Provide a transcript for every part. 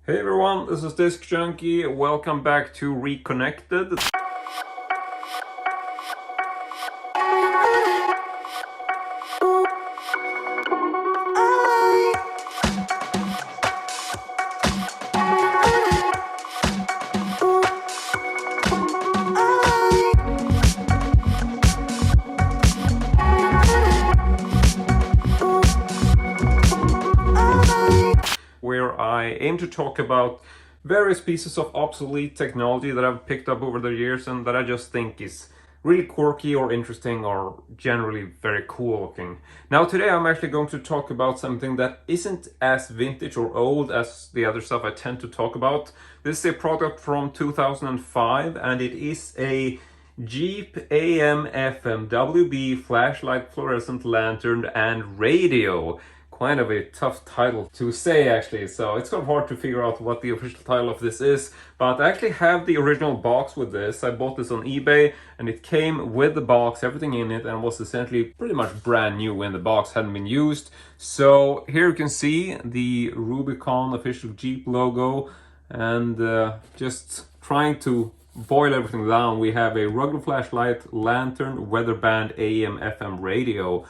Hey everyone, this is Disc Junkie. Welcome back to Reconnected. Where I aim to talk about various pieces of obsolete technology that I've picked up over the years and that I just think is really quirky or interesting or generally very cool looking. Now today I'm actually going to talk about something that isn't as vintage or old as the other stuff I tend to talk about. This is a product from 2005 and it is a Jjcl AM/FM WB flashlight, fluorescent lantern and radio. Kind of a tough title to say actually, so it's kind of hard to figure out what the official title of this is, but I actually have the original box with this. I bought this on eBay and it came with the box, everything in it, and was essentially pretty much brand new when the box hadn't been used. So here you can see the Rubicon official Jjcl logo, and just trying to boil everything down, we have a rugged flashlight, lantern, weather band, AM/FM radio.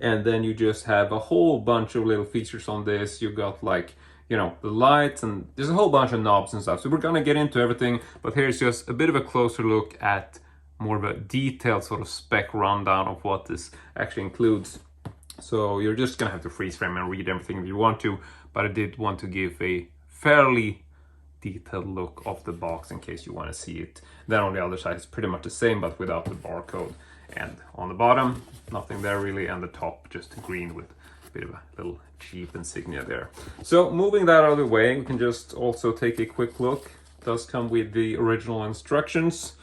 And then you just have a whole bunch of little features on this. You got like, you know, the lights, and there's a whole bunch of knobs and stuff. So we're gonna get into everything, but here's just a bit of a closer look at more of a detailed sort of spec rundown of what this actually includes. So you're just gonna have to freeze frame and read everything if you want to, but I did want to give a fairly detailed look of the box in case you want to see it. Then on the other side it's pretty much the same but without the barcode. And on the bottom, nothing there really, and the top just green with a bit of a little Jjcl insignia there. So moving that out of the way, we can just also take a quick look. It does come with the original instructions.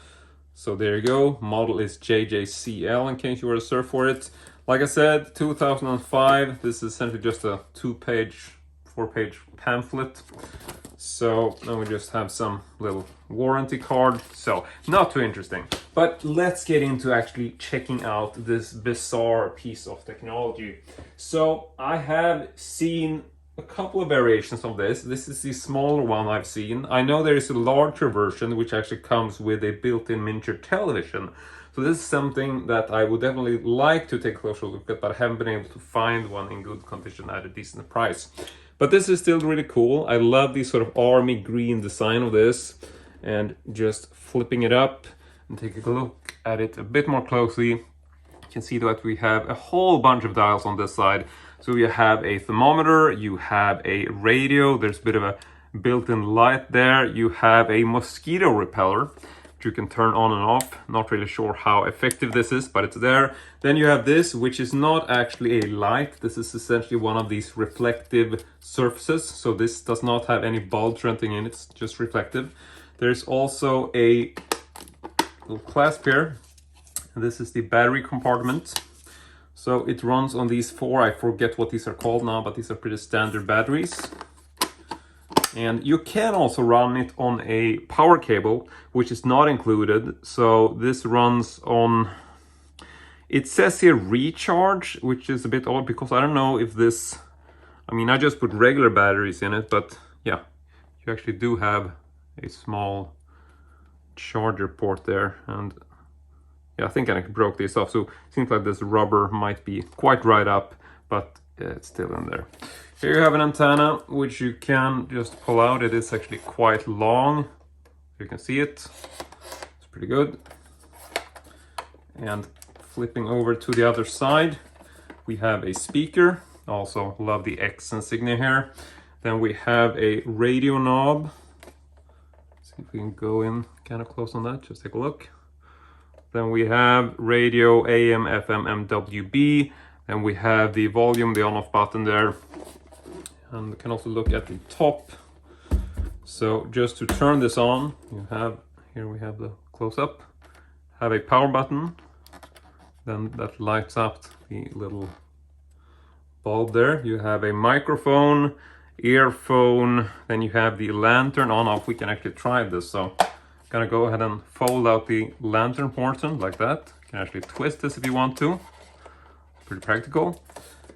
So there you go, model is Jjcl in case you were to search for it. Like I said, 2005, this is essentially just a 4-page pamphlet. So then we just have some little warranty card. So not too interesting. But let's get into actually checking out this bizarre piece of technology. So I have seen a couple of variations of this. This is the smaller one I've seen. I know there is a larger version which actually comes with a built-in miniature television. So this is something that I would definitely like to take a closer look at, but I haven't been able to find one in good condition at a decent price. But this is still really cool. I love the sort of army green design of this, and just flipping it up and take a look at it a bit more closely. You can see that we have a whole bunch of dials on this side. So you have a thermometer, you have a radio, there's a bit of a built-in light there, you have a mosquito repeller, which you can turn on and off. Not really sure how effective this is, but it's there. Then you have this, which is not actually a light. This is essentially one of these reflective surfaces. So this does not have any bulbs or anything in it, it's just reflective. There's also a little clasp here. And this is the battery compartment. So it runs on these 4, I forget what these are called now, but these are pretty standard batteries. And you can also run it on a power cable, which is not included. So this runs on, it says here recharge, which is a bit odd because I don't know if this, I mean, I just put regular batteries in it, but yeah, you actually do have a small charger port there. And yeah, I think I broke this off. So it seems like this rubber might be quite right up, but it's still in there. Here you have an antenna, which you can just pull out. It is actually quite long. You can see it. It's pretty good. And flipping over to the other side, we have a speaker. Also love the X insignia here. Then we have a radio knob. Let's see if we can go in kind of close on that. Just take a look. Then we have radio, AM, FM, MWB. Then we have the volume, the on-off button there. And we can also look at the top. So just to turn this on, you have, here we have the close-up, have a power button, then that lights up the little bulb there. You have a microphone, earphone, then you have the lantern on-off. We can actually try this. So I'm gonna go ahead and fold out the lantern portion like that. You can actually twist this if you want to. Pretty practical.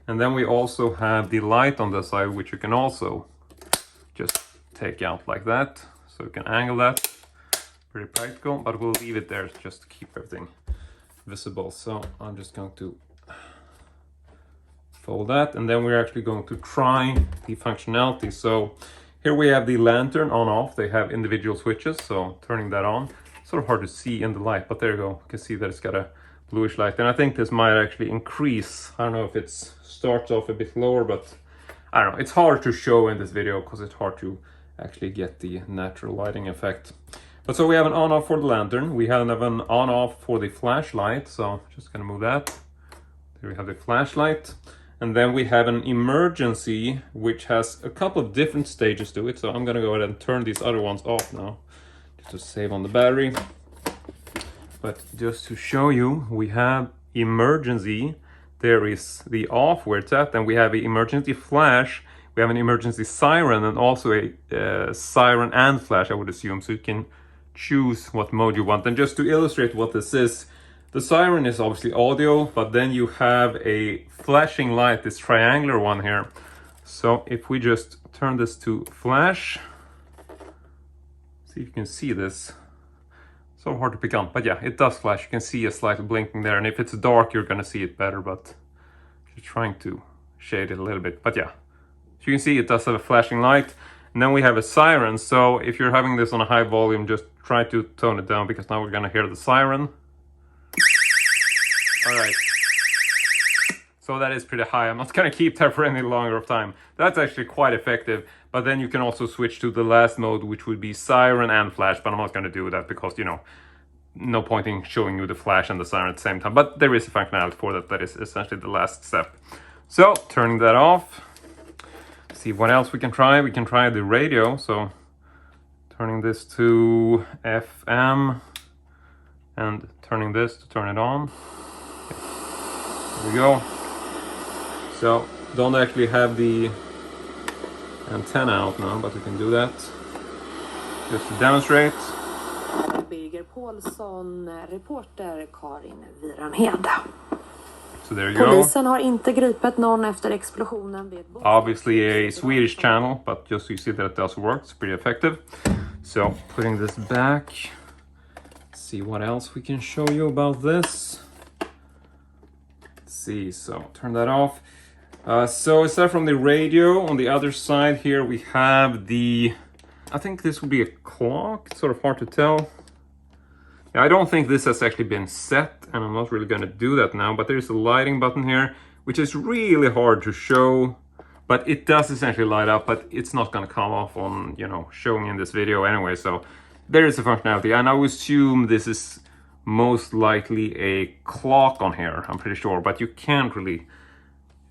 And then we also have the light on the side, which you can also just take out like that. So we can angle that. Pretty practical, but we'll leave it there just to keep everything visible. So I'm just going to fold that, and then we're actually going to try the functionality. So here we have the lantern on off. They have individual switches, so turning that on, sort of hard to see in the light, but there you go. You can see that it's got a bluish light, and I think this might actually increase. I don't know if it starts off a bit lower, but I don't know. It's hard to show in this video because it's hard to actually get the natural lighting effect. But so we have an on-off for the lantern. We have an on-off for the flashlight. So just gonna move that. There we have the flashlight. And then we have an emergency, which has a couple of different stages to it. So I'm gonna go ahead and turn these other ones off now, just to save on the battery. But just to show you, we have emergency. There is the off where it's at. Then we have the emergency flash. We have an emergency siren, and also a siren and flash, I would assume. So you can choose what mode you want. And just to illustrate what this is, the siren is obviously audio, but then you have a flashing light, this triangular one here. So if we just turn this to flash, see if you can see this. So hard to pick up, but yeah, it does flash. You can see a slight blinking there, and if it's dark, you're gonna see it better, but just trying to shade it a little bit. But yeah, so you can see it does have a flashing light. And then we have a siren. So if you're having this on a high volume, just try to tone it down, because now we're gonna hear the siren. All right. So that is pretty high. I'm not gonna keep that for any longer of time. That's actually quite effective. But then you can also switch to the last mode, which would be siren and flash. But I'm not gonna do that because, you know, no point in showing you the flash and the siren at the same time. But there is a functionality for that. That is essentially the last step. So turning that off. See what else we can try. We can try the radio. So turning this to FM and turning this to turn it on. There we go. So don't actually have the antenna out now, but we can do that just to demonstrate. Birger Paulsson, reporter Karin Viranhed. So there you go. Polisen har inte gripit någon efter explosionen vid Obviously a Swedish channel, but just so you see that it does work, it's pretty effective. So putting this back, see what else we can show you about this. Let's see, so turn that off. So aside from the radio, on the other side here we have the, I think this would be a clock. It's sort of hard to tell. I don't think this has actually been set, and I'm not really going to do that now, but there's a lighting button here, which is really hard to show, but it does essentially light up, but it's not going to come off on, you know, showing in this video anyway. So there is a functionality, and I would assume this is most likely a clock on here, I'm pretty sure, but you can't really,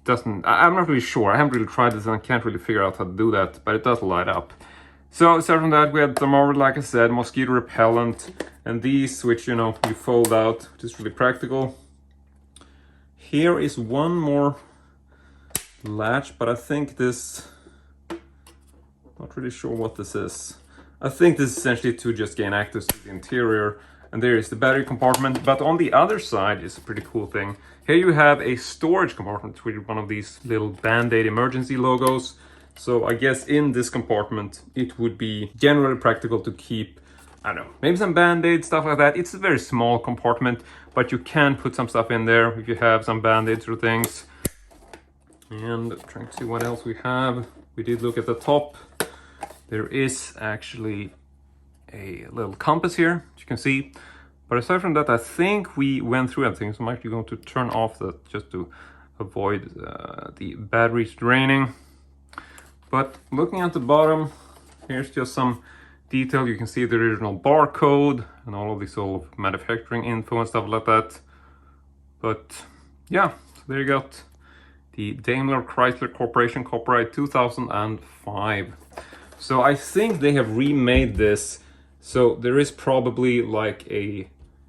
I'm not really sure. I haven't really tried this and I can't really figure out how to do that, but it does light up. So aside from that, we had thermometer, like I said, mosquito repellent, and these, which, you know, you fold out, which is really practical. Here is one more latch, but I think this, not really sure what this is. I think this is essentially to just gain access to the interior. And there is the battery compartment, but on the other side is a pretty cool thing. Here you have a storage compartment with one of these little Band-Aid emergency logos. So I guess in this compartment, it would be generally practical to keep, I don't know, maybe some Band-Aid, stuff like that. It's a very small compartment, but you can put some stuff in there if you have some Band-Aids or things. And trying to see what else we have. We did look at the top. There is actually a little compass here, as you can see. But aside from that, I think we went through everything. So I'm actually going to turn off that just to avoid the batteries draining. But looking at the bottom, here's just some detail. You can see the original barcode and all of this sort of manufacturing info and stuff like that. But yeah, so there you got the Daimler Chrysler Corporation copyright 2005. So I think they have remade this. So there is probably like a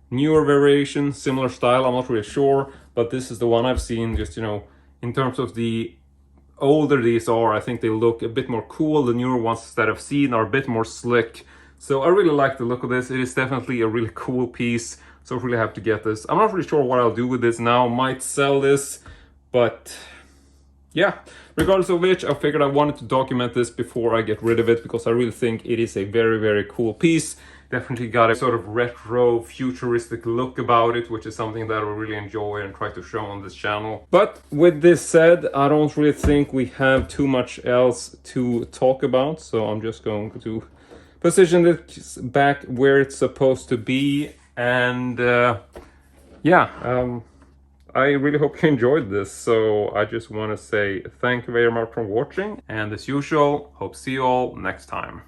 newer variation, similar style, I'm not really sure, but this is the one I've seen. Just, you know, in terms of the older these are, I think they look a bit more cool. The newer ones that I've seen are a bit more slick. So I really like the look of this. It is definitely a really cool piece. So I really have to get this. I'm not really sure what I'll do with this now. Might sell this, but yeah, regardless of which, I figured I wanted to document this before I get rid of it, because I really think it is a very, very cool piece. Definitely got a sort of retro, futuristic look about it, which is something that I really enjoy and try to show on this channel. But with this said, I don't really think we have too much else to talk about, so I'm just going to position this back where it's supposed to be. And I really hope you enjoyed this. So I just want to say thank you very much for watching, and as usual, hope to see you all next time.